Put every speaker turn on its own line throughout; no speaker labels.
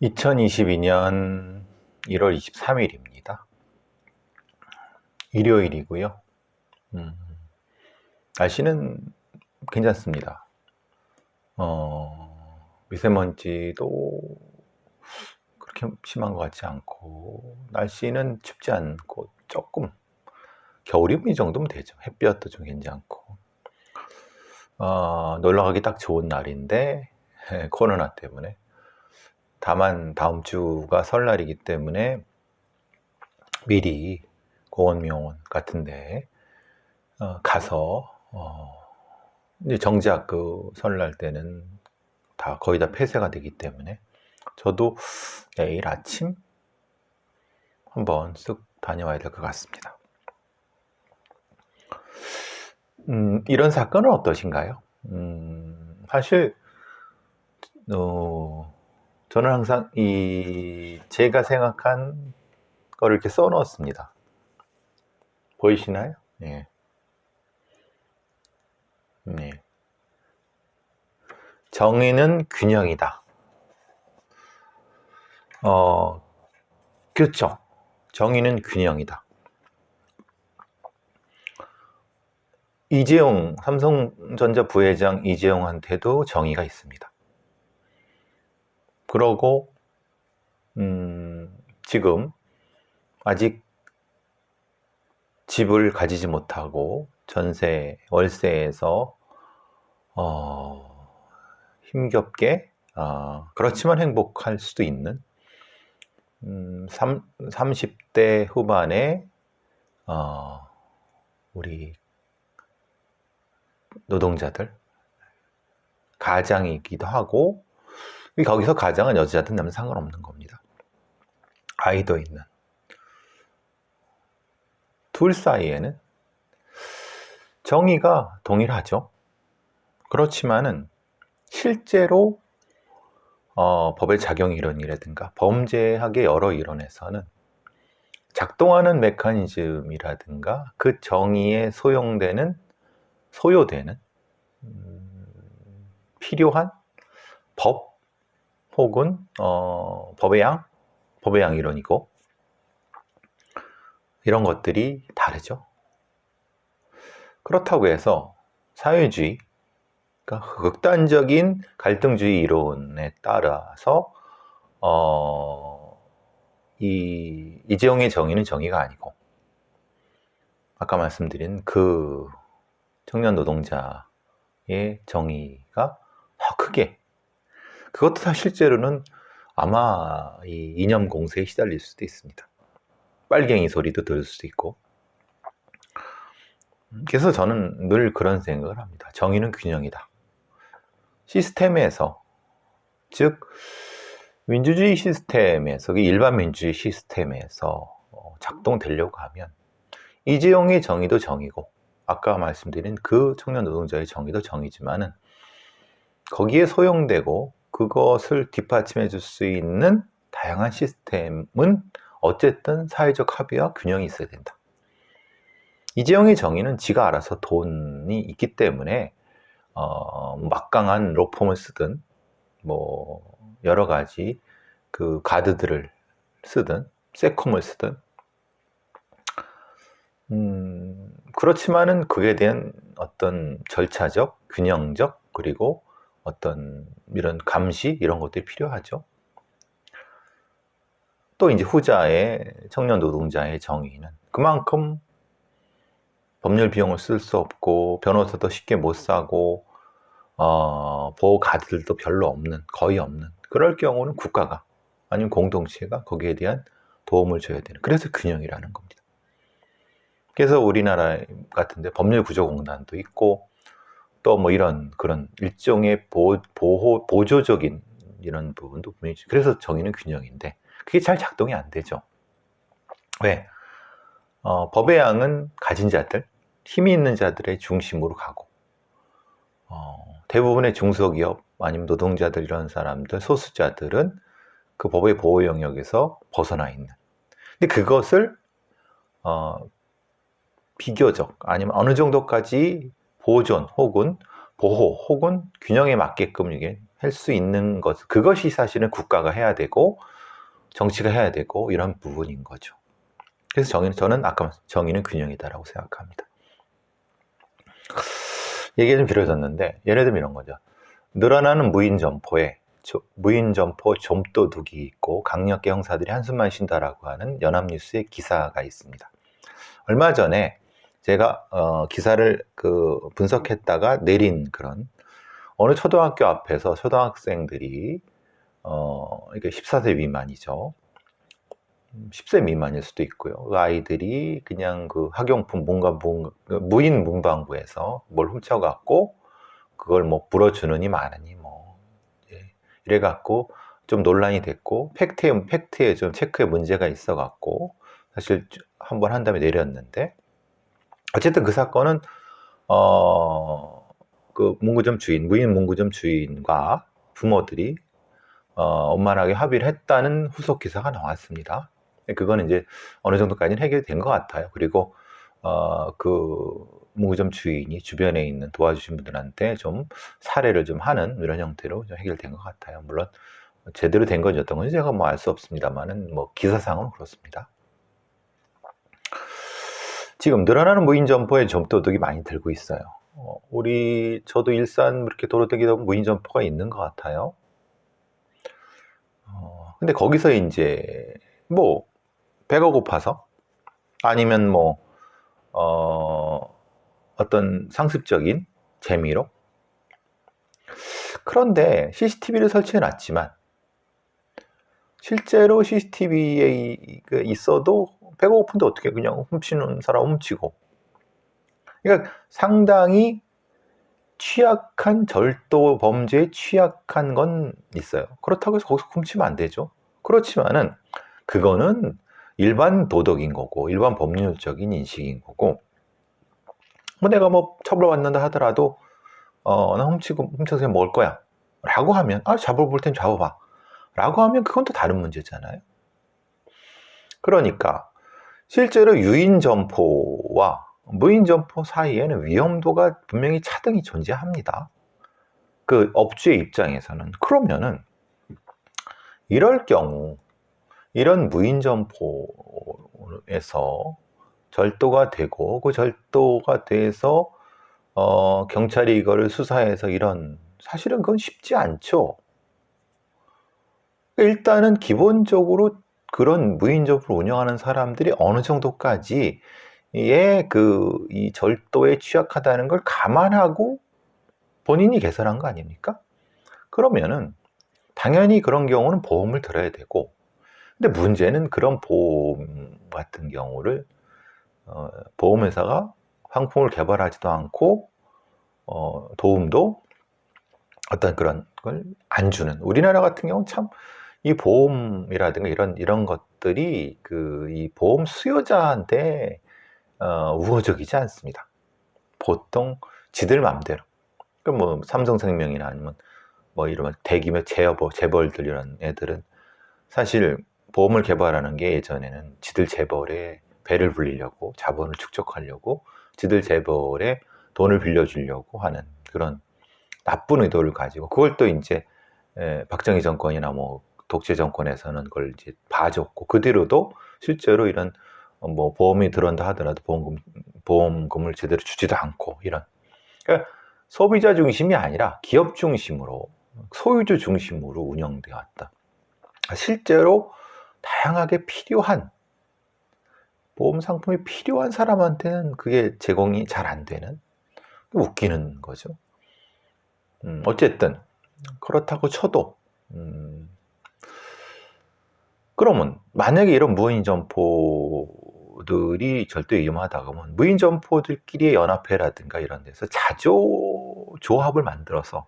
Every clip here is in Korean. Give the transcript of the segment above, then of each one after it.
2022년 1월 23일입니다. 일요일이고요. 날씨는 괜찮습니다. 미세먼지도 그렇게 심한 것 같지 않고, 날씨는 춥지 않고, 조금 겨울이면 이 정도면 되죠. 햇볕도 좀 괜찮고, 놀러 가기 딱 좋은 날인데 코로나 때문에. 다만 다음 주가 설날이기 때문에 미리 공원묘원 같은데 가서 이제 정작 그 설날 때는 다 거의 다 폐쇄가 되기 때문에 저도 내일 아침 한번 쓱 다녀와야 될 것 같습니다. 이런 사건은 어떠신가요? 사실 저는 항상 제가 생각한 거를 이렇게 써놓습니다. 보이시나요? 예. 네. 정의는 균형이다. 그렇죠. 정의는 균형이다. 이재용, 삼성전자 부회장 이재용한테도 정의가 있습니다. 그러고 지금 아직 집을 가지지 못하고 전세, 월세에서 힘겹게 그렇지만 행복할 수도 있는 30대 후반의 우리 노동자들, 가장이기도 하고, 거기서 가장은 여자든 남자든 상관없는 겁니다. 아이도 있는 둘 사이에는 정의가 동일하죠. 그렇지만은 실제로 법의 작용 이론이라든가 범죄학의 여러 이론에서는 작동하는 메커니즘이라든가 그 정의에 소요되는 필요한 법 혹은 법의 양 이론이고, 이런 것들이 다르죠. 그렇다고 해서 사회주의, 그러니까 극단적인 갈등주의 이론에 따라서 이재용의 정의는 정의가 아니고, 아까 말씀드린 그 청년 노동자의 정의가 더 크게, 그것도 다 실제로는 아마 이 이념 공세에 시달릴 수도 있습니다. 빨갱이 소리도 들을 수도 있고. 그래서 저는 늘 그런 생각을 합니다. 정의는 균형이다. 시스템에서, 즉 민주주의 시스템에서, 일반 민주주의 시스템에서 작동되려고 하면 이재용의 정의도 정의고, 아까 말씀드린 그 청년 노동자의 정의도 정의지만은 거기에 소용되고 그것을 뒷받침해 줄 수 있는 다양한 시스템은 어쨌든 사회적 합의와 균형이 있어야 된다. 이재용의 정의는 지가 알아서 돈이 있기 때문에 막강한 로펌을 쓰든 뭐 여러 가지 그 가드들을 쓰든 세콤을 쓰든 그렇지만은 그에 대한 어떤 절차적, 균형적, 그리고 어떤 이런 감시, 이런 것들이 필요하죠. 또 이제 후자의 청년 노동자의 정의는 그만큼 법률 비용을 쓸 수 없고, 변호사도 쉽게 못 사고, 보호 가드들도 별로 없는, 거의 없는, 그럴 경우는 국가가 아니면 공동체가 거기에 대한 도움을 줘야 되는, 그래서 균형이라는 겁니다. 그래서 우리나라 같은데 법률구조공단도 있고, 또 뭐 이런 그런 일종의 보조적인 이런 부분도 분명히, 그래서 정의는 균형인데 그게 잘 작동이 안 되죠. 왜? 법의 양은 가진 자들, 힘이 있는 자들의 중심으로 가고, 대부분의 중소기업 아니면 노동자들, 이런 사람들, 소수자들은 그 법의 보호 영역에서 벗어나 있는. 근데 그것을 비교적 아니면 어느 정도까지 보존 혹은 보호 혹은 균형에 맞게끔 이게 할 수 있는 것, 그것이 사실은 국가가 해야 되고 정치가 해야 되고 이런 부분인 거죠. 그래서 저는 아까 정의는 균형이다라고 생각합니다. 얘기가 좀 길어졌는데 예를 들면 이런 거죠. 늘어나는 무인 점포에 무인 점포 좀도둑이 있고 강력계 형사들이 한숨만 쉰다라고 하는 연합뉴스의 기사가 있습니다. 얼마 전에 제가 기사를 분석했다가 내린 그런 어느 초등학교 앞에서 초등학생들이 이게 14세 미만이죠. 10세 미만일 수도 있고요. 그 아이들이 그냥 그 학용품 무인 문방구에서 뭘 훔쳐갖고 그걸 뭐 불어주느니 마느니 뭐 이래갖고 좀 논란이 됐고 팩트에 좀 체크에 문제가 있어갖고 사실 한번 한 다음에 내렸는데 어쨌든 그 사건은 그 문구점 주인, 무인 문구점 주인과 부모들이 원만하게 합의를 했다는 후속 기사가 나왔습니다. 그거는 이제 어느 정도까지는 해결된 것 같아요. 그리고 그 문구점 주인이 주변에 있는 도와주신 분들한테 좀 사례를 좀 하는 이런 형태로 좀 해결된 것 같아요. 물론 제대로 된 건지 어떤 건지 제가 뭐 알 수 없습니다만은 뭐 기사상은 그렇습니다. 지금 늘어나는 무인 점포에 점도둑이 많이 들고 있어요. 저도 일산 이렇게 도로 다니다 보면 무인 점포가 있는 것 같아요. 근데 거기서 이제 뭐 배가 고파서 아니면 뭐 어떤 상습적인 재미로 그런데 CCTV를 설치해 놨지만 실제로 CCTV에 있어도 배가 고픈데 어떻게 그냥 훔치는 사람 훔치고 그러니까 상당히 취약한 절도 범죄에 취약한 건 있어요. 그렇다고 해서 거기서 훔치면 안 되죠. 그렇지만은 그거는 일반 도덕인 거고 일반 법률적인 인식인 거고 뭐 내가 뭐 처벌받는다 하더라도 나 훔쳐서 그냥 먹을 거야 라고 하면 잡아볼 땐 잡아봐 라고 하면 그건 또 다른 문제잖아요. 그러니까 실제로 유인 점포와 무인 점포 사이에는 위험도가 분명히 차등이 존재합니다. 그 업주의 입장에서는. 그러면은 이럴 경우 이런 무인 점포에서 절도가 되고 그 절도가 돼서 경찰이 이거를 수사해서 사실은 그건 쉽지 않죠. 일단은 기본적으로 그런 무인 점포를 운영하는 사람들이 어느 정도까지 이 절도에 취약하다는 걸 감안하고 본인이 개설한 거 아닙니까? 그러면은 당연히 그런 경우는 보험을 들어야 되고 근데 문제는 그런 보험 같은 경우를 보험회사가 상품을 개발하지도 않고 도움도 어떤 그런 걸 안 주는 우리나라 같은 경우는 참 이 보험이라든가 이런 것들이 이 보험 수요자한테 우호적이지 않습니다. 보통 지들 맘대로. 뭐 삼성생명이나 아니면 뭐 이런 대기업 재벌들 이런 애들은 사실 보험을 개발하는 게 예전에는 지들 재벌에 배를 불리려고 자본을 축적하려고 지들 재벌에 돈을 빌려주려고 하는 그런 나쁜 의도를 가지고 그걸 또 이제 박정희 정권이나 뭐 독재 정권에서는 그걸 이제 봐줬고 그 뒤로도 실제로 이런 뭐 보험이 들어온다 하더라도 보험금을 제대로 주지도 않고 이런 그러니까 소비자 중심이 아니라 기업 중심으로 소유주 중심으로 운영되어 왔다. 실제로 다양하게 필요한 보험 상품이 필요한 사람한테는 그게 제공이 잘 안 되는 웃기는 거죠. 어쨌든 그렇다고 쳐도 그러면 만약에 이런 무인 점포들이 절대 위험하다 그러면 무인 점포들끼리의 연합회라든가 이런 데서 조합을 만들어서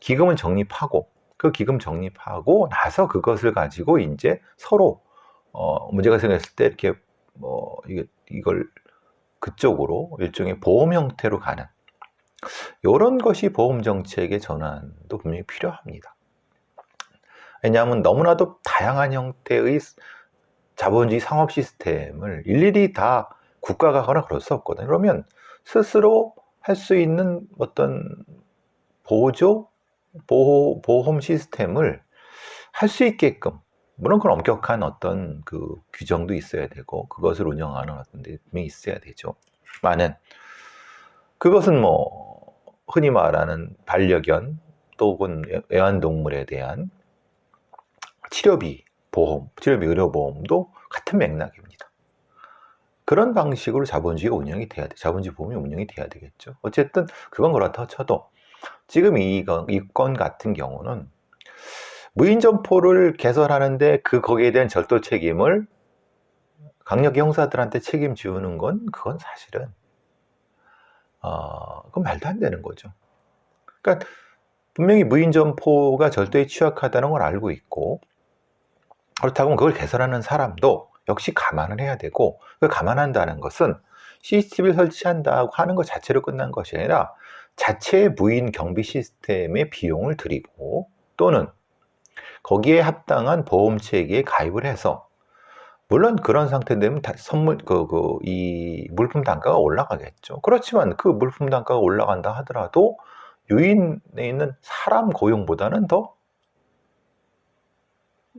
기금을 적립하고 그 기금 적립하고 나서 그것을 가지고 이제 서로 문제가 생겼을 때 이렇게 이걸 그쪽으로 일종의 보험 형태로 가는 이런 것이 보험 정책의 전환도 분명히 필요합니다. 왜냐하면 너무나도 다양한 형태의 자본주의 상업 시스템을 일일이 다 국가가 하거나 그럴 수 없거든요. 그러면 스스로 할 수 있는 어떤 보조 보험 시스템을 할 수 있게끔, 물론 그런 엄격한 어떤 그 규정도 있어야 되고 그것을 운영하는 어떤 데 분명히 있어야 되죠. 많은 그것은 뭐 흔히 말하는 반려견 또는 애완동물에 대한 치료비 보험, 치료비 의료보험도 같은 맥락입니다. 그런 방식으로 자본주의가 운영이 돼야 돼. 자본주의 보험이 운영이 돼야 되겠죠. 어쨌든 그건 그렇다 쳐도 지금 이 건 같은 경우는 무인 점포를 개설하는데 거기에 대한 절도 책임을 강력 형사들한테 책임지우는 건 그건 사실은 그건 말도 안 되는 거죠. 그러니까 분명히 무인 점포가 절도에 취약하다는 걸 알고 있고, 그렇다고 그걸 개설하는 사람도 역시 감안을 해야 되고, 그 감안한다는 것은 CCTV를 설치한다고 하는 것 자체로 끝난 것이 아니라 자체의 무인 경비 시스템에 비용을 들이고 또는 거기에 합당한 보험 체계에 가입을 해서, 물론 그런 상태 되면 이 물품 단가가 올라가겠죠. 그렇지만 그 물품 단가가 올라간다 하더라도 유인에 있는 사람 고용보다는 더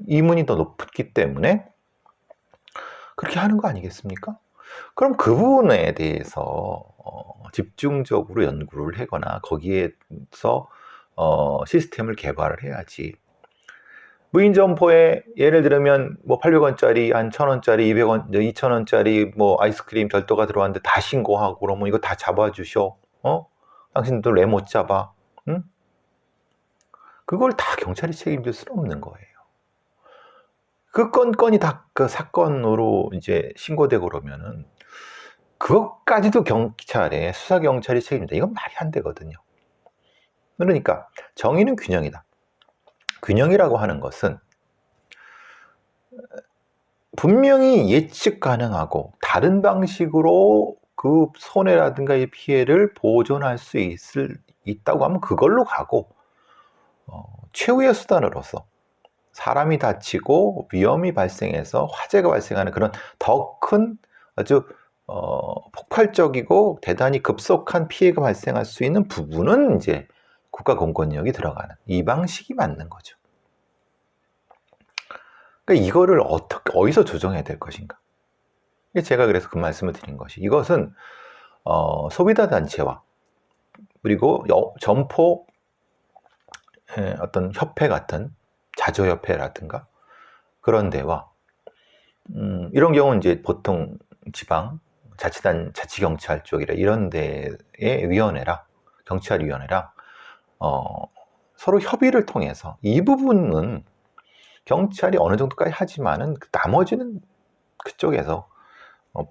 이문이 더 높기 때문에 그렇게 하는 거 아니겠습니까? 그럼 그 부분에 대해서 집중적으로 연구를 하거나 거기에서 시스템을 개발을 해야지. 무인 점포에 예를 들면 뭐 800원짜리, 한 1000원짜리, 200원, 2000원짜리 뭐 아이스크림 절도가 들어왔는데 다 신고하고 그러면 이거 다 잡아주셔. 당신들 왜 못 잡아? 응? 그걸 다 경찰이 책임질 수는 없는 거예요. 그 건이 다 그 사건으로 이제 신고되고 그러면은 그것까지도 경찰에 수사 경찰이 책임진다. 이건 말이 안 되거든요. 그러니까 정의는 균형이다. 균형이라고 하는 것은 분명히 예측 가능하고 다른 방식으로 그 손해라든가 이 피해를 보존할 수 있다고 하면 그걸로 가고, 최후의 수단으로서 사람이 다치고 위험이 발생해서 화재가 발생하는 그런 더 큰 아주 폭발적이고 대단히 급속한 피해가 발생할 수 있는 부분은 이제 국가 공권력이 들어가는 이 방식이 맞는 거죠. 그러니까 이거를 어디서 조정해야 될 것인가? 제가 그래서 그 말씀을 드린 것이, 이것은 소비자 단체와 그리고 점포 어떤 협회 같은 자조협회라든가 그런 데와 이런 경우는 이제 보통 지방 자치경찰 쪽이라 이런 데의 위원회랑 경찰위원회랑 서로 협의를 통해서 이 부분은 경찰이 어느 정도까지 하지만은 나머지는 그쪽에서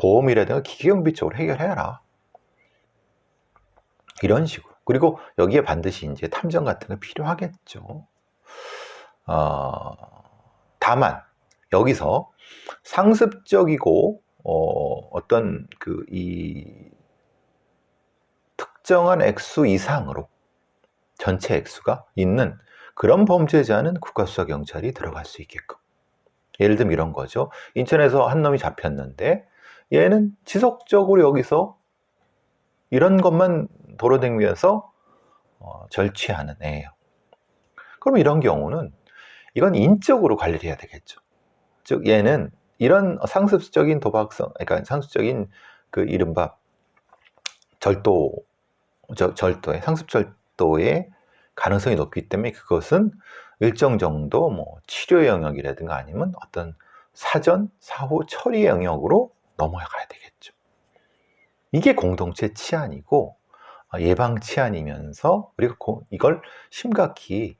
보험이라든가 기계경비 쪽으로 해결해라. 이런 식으로. 그리고 여기에 반드시 이제 탐정 같은 거 필요하겠죠. 다만 여기서 상습적이고 어떤 이 특정한 액수 이상으로 전체 액수가 있는 그런 범죄자는 국가수사경찰이 들어갈 수 있게끔. 예를 들면 이런 거죠. 인천에서 한 놈이 잡혔는데 얘는 지속적으로 여기서 이런 것만 돌아다니면서 절취하는 애예요. 그럼 이런 경우는 이건 인적으로 관리를 해야 되겠죠. 즉 얘는 이런 상습적인 도박성, 그러니까 상습적인 그 이른바 절도의 상습 절도의 가능성이 높기 때문에 그것은 일정 정도 뭐 치료 영역이라든가 아니면 어떤 사전 사후 처리 영역으로 넘어가야 되겠죠. 이게 공동체 치안이고 예방 치안이면서 그리고 이걸 심각히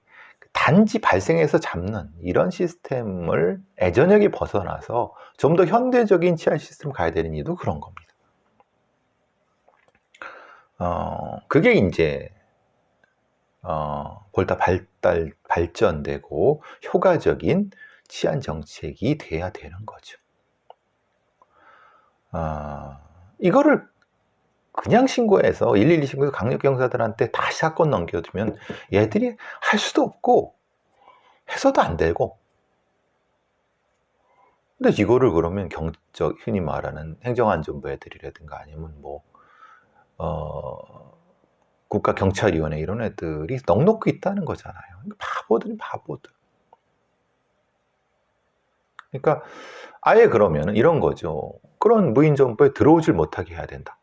단지 발생해서 잡는 이런 시스템을 애저녁에 벗어나서 좀 더 현대적인 치안 시스템 가야 되는 이유도 그런 겁니다. 그게 이제 보다 발전되고 효과적인 치안 정책이 돼야 되는 거죠. 이거를 그냥 신고해서 112 신고해서 강력경사들한테 다시 사건 넘겨두면 얘들이 할 수도 없고 해서도 안 되고, 근데 이거를 그러면 흔히 말하는 행정안전부 애들이라든가 아니면 뭐 국가경찰위원회 이런 애들이 넉넉히 있다는 거잖아요. 바보들이 바보들. 그러니까 아예 그러면 이런 거죠. 그런 무인점포에 들어오질 못하게 해야 된다.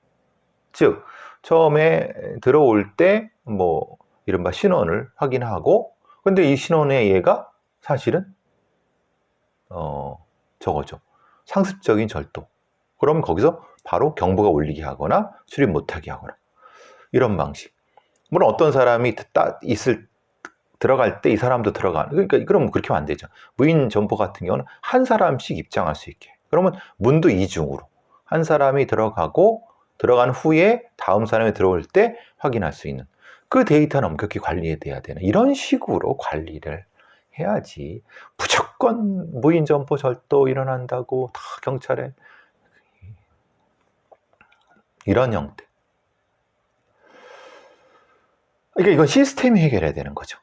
즉 처음에 들어올 때 뭐 이른바 신원을 확인하고, 근데 이 신원의 얘가 사실은 저거죠. 상습적인 절도. 그럼 거기서 바로 경보가 울리게 하거나 출입 못하게 하거나 이런 방식. 물론 어떤 사람이 들어갈 때 이 사람도 들어가는, 그러니까 그럼 그렇게 하면 안 되죠. 무인 점포 같은 경우는 한 사람씩 입장할 수 있게. 그러면 문도 이중으로 한 사람이 들어가고 들어간 후에 다음 사람이 들어올 때 확인할 수 있는 그 데이터는 엄격히 관리해야 되는 이런 식으로 관리를 해야지. 무조건 무인 점포 절도 일어난다고 다 경찰에 이런 형태. 그러니까 이건 시스템이 해결해야 되는 거죠.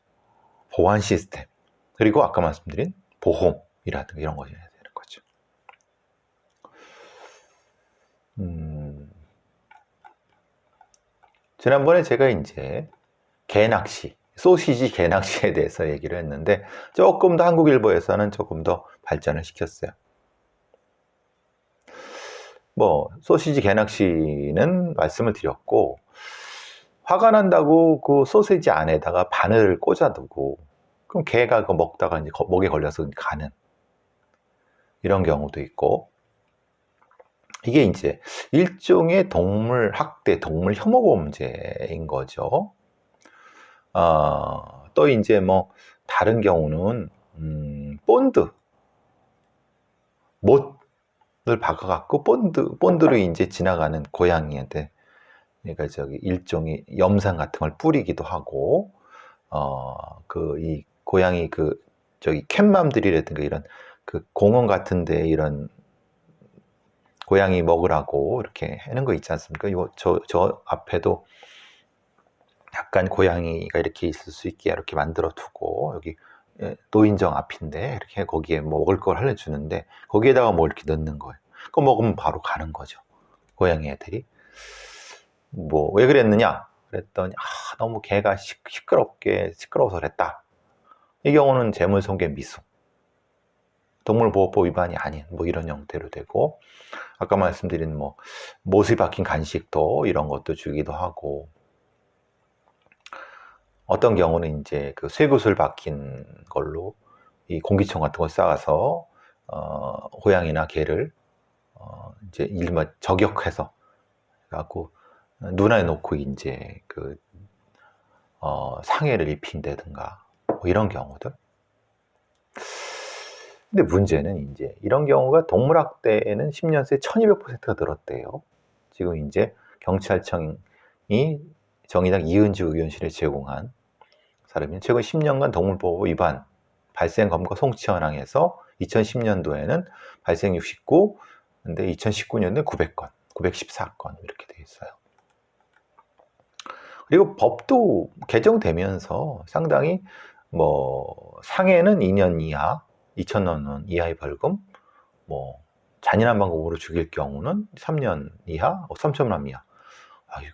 보안 시스템. 그리고 아까 말씀드린 보험이라든가 이런 것이 해야 되는 거죠. 지난번에 제가 이제 개낚시, 소시지 개낚시에 대해서 얘기를 했는데 조금 더 한국일보에서는 조금 더 발전을 시켰어요. 뭐 소시지 개낚시는 말씀을 드렸고, 화가 난다고 그 소시지 안에다가 바늘을 꽂아두고 그럼 개가 그거 먹다가 이제 목에 걸려서 가는 이런 경우도 있고, 이게 이제 일종의 동물 학대, 동물 혐오 범죄인 거죠. 또 이제 뭐 다른 경우는 본드, 못을 박아갖고 본드로 이제 지나가는 고양이한테, 그러니까 저기 일종의 염산 같은 걸 뿌리기도 하고, 이 고양이 저기 캣맘들이라든가 이런 그 공원 같은데 이런 고양이 먹으라고 이렇게 하는 거 있지 않습니까? 저 앞에도 약간 고양이가 이렇게 있을 수 있게 이렇게 만들어 두고, 여기 노인정 앞인데 이렇게 거기에 뭐 먹을 걸 알려주는데 거기에다가 뭐 이렇게 넣는 거예요. 그거 먹으면 바로 가는 거죠. 고양이 애들이. 뭐 왜 그랬느냐 그랬더니 너무 개가 시끄러워서 그랬다. 이 경우는 재물손괴 미수, 동물보호법 위반이 아닌 뭐 이런 형태로 되고, 아까 말씀드린 뭐 못이 박힌 간식도 이런 것도 주기도 하고, 어떤 경우는 이제 그 쇠구슬 박힌 걸로 이 공기총 같은 걸 쏴서 고양이나 개를 이제 일반 저격해서 갖고 눈에 놓고 이제 상해를 입힌다든가 뭐 이런 경우들. 근데 문제는 이제 이런 경우가 동물학대에는 10년 새 1200%가 늘었대요. 지금 이제 경찰청이 정의당 이은주 의원실에 제공한 사람이 최근 10년간 동물보호 위반 발생 검거 송치 현황에서 2010년도에는 발생 69, 근데 2019년도에 900건, 914건 이렇게 돼 있어요. 그리고 법도 개정되면서 상당히 뭐 상해는 2년 이하, 2,000원 이하의 벌금, 뭐 잔인한 방법으로 죽일 경우는 3년 이하, 3,000원 이하.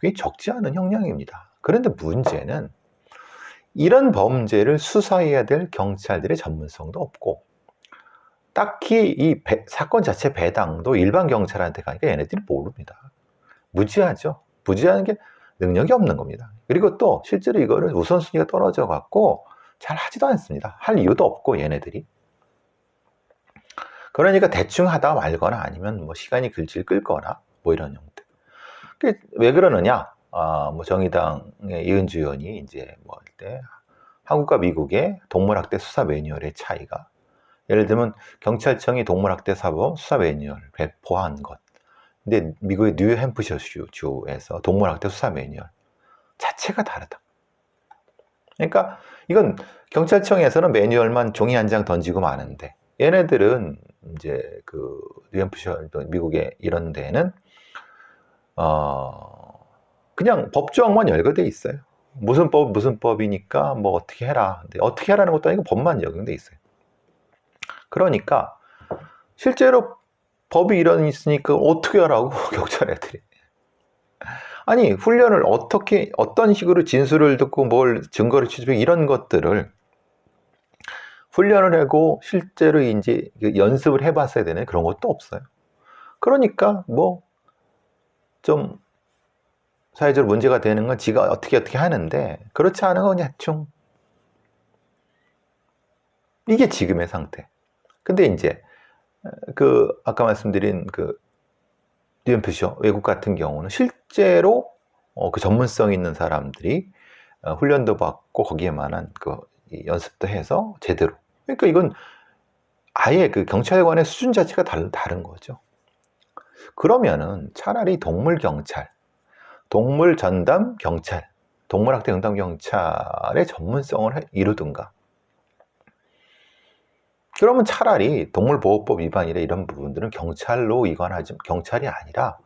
이게 적지 않은 형량입니다. 그런데 문제는 이런 범죄를 수사해야 될 경찰들의 전문성도 없고, 딱히 이 사건 자체 배당도 일반 경찰한테 가니까 얘네들이 모릅니다. 무지하죠. 무지하는 게 능력이 없는 겁니다. 그리고 또 실제로 이거를 우선순위가 떨어져 갖고 잘 하지도 않습니다. 할 이유도 없고 얘네들이. 그러니까 대충 하다가 말거나 아니면 뭐 시간이 글질 끌거나 뭐 이런 형태. 왜 그러느냐? 뭐 정의당의 이은주 의원이 이제 뭐 할 때 한국과 미국의 동물학대 수사 매뉴얼의 차이가, 예를 들면 경찰청이 동물학대 사범 수사 매뉴얼 배포한 것, 근데 미국의 뉴햄프셔 주에서 동물학대 수사 매뉴얼 자체가 다르다. 그러니까 이건 경찰청에서는 매뉴얼만 종이 한 장 던지고 마는데, 얘네들은 이제 그 뉴햄프셔 미국의 이런 데는 그냥 법조항만 열거돼 있어요. 무슨 법이니까 뭐 어떻게 해라. 근데 어떻게 하라는 것도 아니고 법만 적용돼 있어요. 그러니까 실제로 법이 이런 있으니까 어떻게 하라고 경찰 애들이. 아니, 훈련을 어떻게, 어떤 식으로 진술을 듣고 뭘 증거를 취집해 이런 것들을 훈련을 하고 실제로 이제 연습을 해봤어야 되는 그런 것도 없어요. 그러니까 뭐 좀 사회적으로 문제가 되는 건 지가 어떻게 하는데 그렇지 않은 건 그냥 대충 이게 지금의 상태. 근데 이제 그 아까 말씀드린 그 뉴햄프셔 외국 같은 경우는 실제로 그 전문성 있는 사람들이 훈련도 받고 거기에만한 그 연습도 해서 제대로. 그러니까 이건 아예 그 경찰관의 수준 자체가 다른 거죠. 그러면은 차라리 동물 경찰, 동물 전담 경찰, 동물학대 전담 경찰의 전문성을 이루든가. 그러면 차라리 동물보호법 위반이라 이런 부분들은 경찰로 이관하지, 경찰이 아니라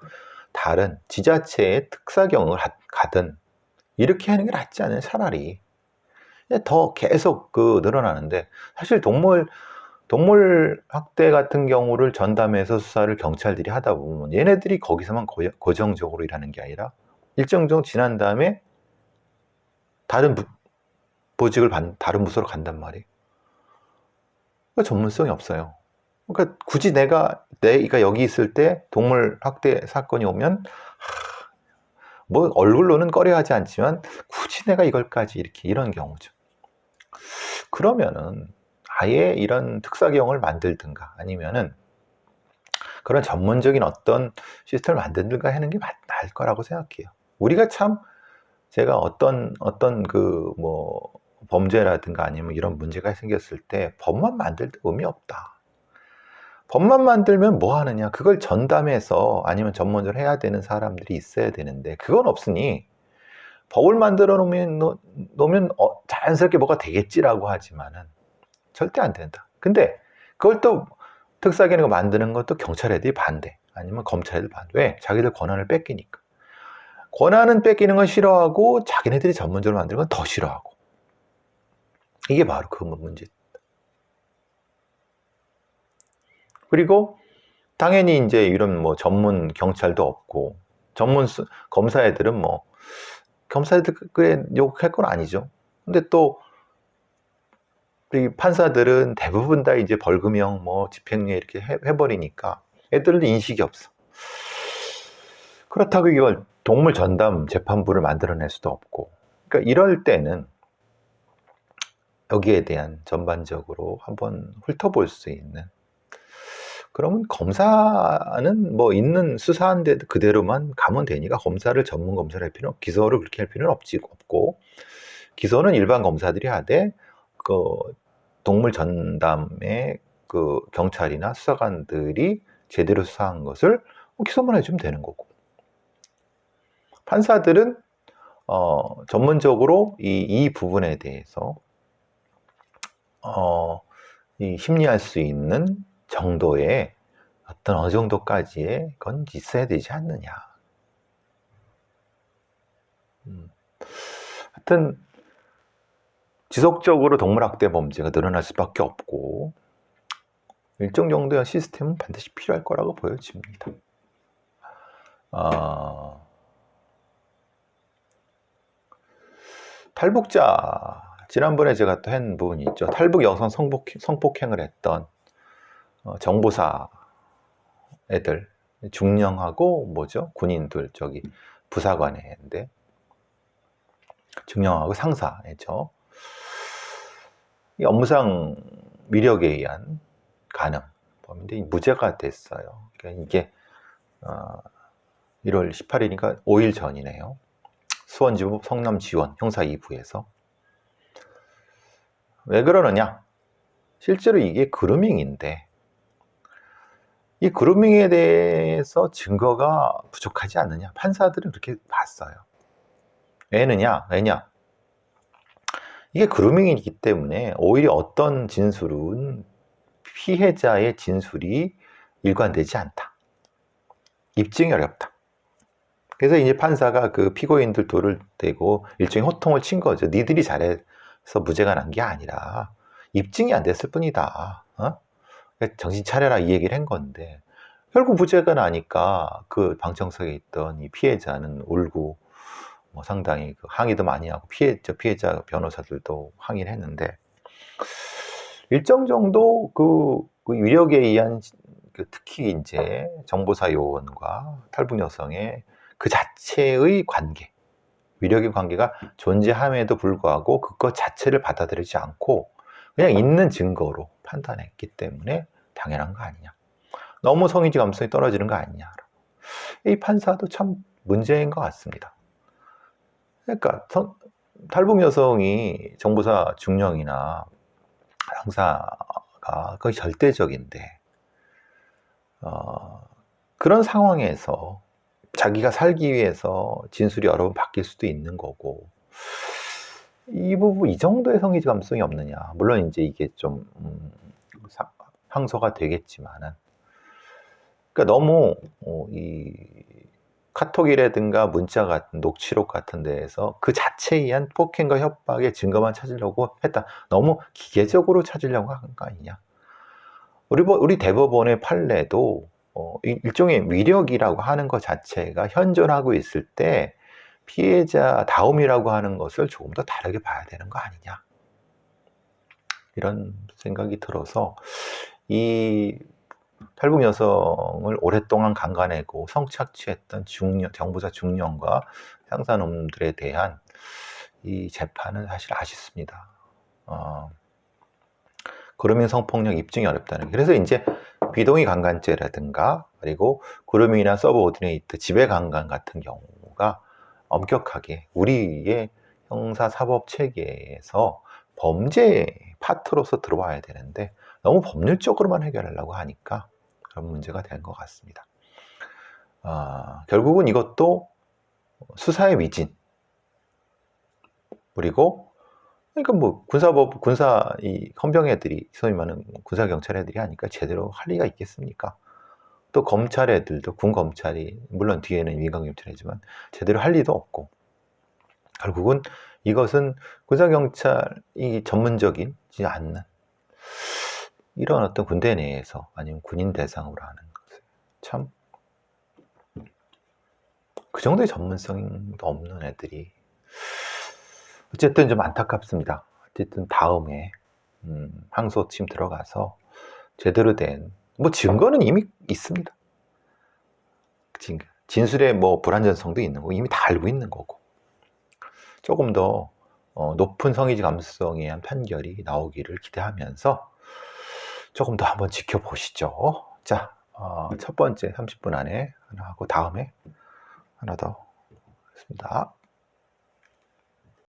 다른 지자체의 특사경을 가든 이렇게 하는 게 낫지 않아요, 차라리. 더 계속 늘어나는데, 사실 동물 학대 같은 경우를 전담해서 수사를 경찰들이 하다 보면 얘네들이 거기서만 고정적으로 일하는 게 아니라 일정 정도 지난 다음에 다른 보직을 다른 부서로 간단 말이에요. 그러니까 전문성이 없어요. 그러니까 굳이 내가 여기 있을 때 동물 학대 사건이 오면 뭐 얼굴로는 꺼려하지 않지만 굳이 내가 이걸까지 이런 경우죠. 그러면은 아예 이런 특사경을 만들든가 아니면은 그런 전문적인 어떤 시스템을 만들든가 하는 게 나을 거라고 생각해요. 우리가 참 제가 어떤 그 뭐 범죄라든가 아니면 이런 문제가 생겼을 때 법만 만들 의미 없다. 법만 만들면 뭐 하느냐? 그걸 전담해서 아니면 전문적으로 해야 되는 사람들이 있어야 되는데 그건 없으니 법을 만들어 놓으면 자연스럽게 뭐가 되겠지라고 하지만은 절대 안 된다. 근데 그걸 또 특사경을 만드는 것도 경찰 애들이 반대. 아니면 검찰 애들 반대. 왜? 자기들 권한을 뺏기니까. 권한은 뺏기는 건 싫어하고 자기네들이 전문적으로 만드는 건 더 싫어하고. 이게 바로 그 문제입니다. 그리고 당연히 이제 이런 뭐 전문 경찰도 없고 전문 검사 애들은 뭐 검사 애들 그래 욕할 건 아니죠. 근데 또 판사들은 대부분 다 이제 벌금형 뭐 집행유예 이렇게 해버리니까 애들은 인식이 없어. 그렇다고 이걸 동물 전담 재판부를 만들어낼 수도 없고. 그러니까 이럴 때는 여기에 대한 전반적으로 한번 훑어볼 수 있는. 그러면 검사는 뭐 있는 수사한 데 그대로만 가면 되니까 검사를 전문 검사를 할 필요는 기소를 그렇게 할 필요는 없고 기소는 일반 검사들이 하되 그 동물 전담의 그 경찰이나 수사관들이 제대로 수사한 것을 기소만 해주면 되는 거고 판사들은 전문적으로 이 부분에 대해서 심리할 수 있는 정도의 어떤 어느 정도까지의 건 있어야 되지 않느냐. 하여튼 지속적으로 동물학대 범죄가 늘어날 수밖에 없고 일정 정도의 시스템은 반드시 필요할 거라고 보여집니다. 탈북자 지난번에 제가 또 한 부분이 있죠. 탈북 여성 성폭행을 했던 정보사 애들 중령하고 뭐죠? 군인들 저기 부사관인데 중령하고 상사죠. 이 업무상 위력에 의한 간음 범인데 무죄가 됐어요. 그러니까 이게 1월 18일이니까 5일 전이네요. 수원지법 성남지원 형사 2부에서 왜 그러느냐? 실제로 이게 그루밍인데 이 그루밍에 대해서 증거가 부족하지 않느냐? 판사들은 그렇게 봤어요. 왜냐? 이게 그루밍이기 때문에 오히려 어떤 진술은 피해자의 진술이 일관되지 않다. 입증이 어렵다. 그래서 이제 판사가 그 피고인들 돌을 대고 일종의 호통을 친 거죠. 니들이 잘해서 무죄가 난 게 아니라 입증이 안 됐을 뿐이다. 정신 차려라 이 얘기를 한 건데 결국 무죄가 나니까 그 방청석에 있던 이 피해자는 울고 뭐 상당히 그 항의도 많이 하고 피해자 변호사들도 항의를 했는데 일정 정도 그 위력에 의한 특히 이제 정보사 요원과 탈북 여성의 그 자체의 관계, 위력의 관계가 존재함에도 불구하고 그것 자체를 받아들이지 않고 그냥 있는 증거로 판단했기 때문에 당연한 거 아니냐. 너무 성의지 감성이 떨어지는 거 아니냐. 이 판사도 참 문제인 것 같습니다. 그러니까 탈북 여성이 정보사 중령이나 상사가 거의 절대적인데 그런 상황에서 자기가 살기 위해서 진술이 여러 번 바뀔 수도 있는 거고 이 부분 이 정도의 성의지 감성이 없느냐. 물론 이제 이게 좀 항소가 되겠지만은 그러니까 너무 이 카톡이라든가 문자 같은 녹취록 같은 데에서 그 자체에 의한 폭행과 협박의 증거만 찾으려고 했다. 너무 기계적으로 찾으려고 한 거 아니냐. 우리 대법원의 판례도 일종의 위력이라고 하는 것 자체가 현존하고 있을 때 피해자 다움이라고 하는 것을 조금 더 다르게 봐야 되는 거 아니냐. 이런 생각이 들어서 이 탈북 여성을 오랫동안 강간하고 성착취했던 정보사 중령과 상사놈들에 대한 이 재판은 사실 아쉽습니다. 그루밍 성폭력 입증이 어렵다는 게. 그래서 이제 비동의 강간죄라든가 그리고 그루밍이나 서브오디네이트 지배 강간 같은 경우가 엄격하게 우리의 형사사법 체계에서 범죄 파트로서 들어와야 되는데 너무 법률적으로만 해결하려고 하니까 그런 문제가 된 것 같습니다. 결국은 이것도 수사의 위진 그리고 그러니까 뭐 이 헌병 애들이 소위 말하는 군사 경찰 애들이 하니까 제대로 할 리가 있겠습니까? 또 검찰 애들도 군 검찰이 물론 뒤에는 민간 경찰이지만 제대로 할 리도 없고 결국은 이것은 군사 경찰이 전문적이지 않는 이런 어떤 군대 내에서 아니면 군인 대상으로 하는 것을 참 그 정도의 전문성도 없는 애들이 어쨌든 좀 안타깝습니다. 어쨌든 다음에 항소심 들어가서 제대로 된 뭐 증거는 이미 있습니다. 진술의 뭐 불완전성도 있는 거고 이미 다 알고 있는 거고 조금 더 높은 성의지 감수성에 의한 판결이 나오기를 기대하면서 조금 더 한번 지켜보시죠. 자, 첫 번째 30분 안에 하나 하고 다음에 하나 더 하겠습니다.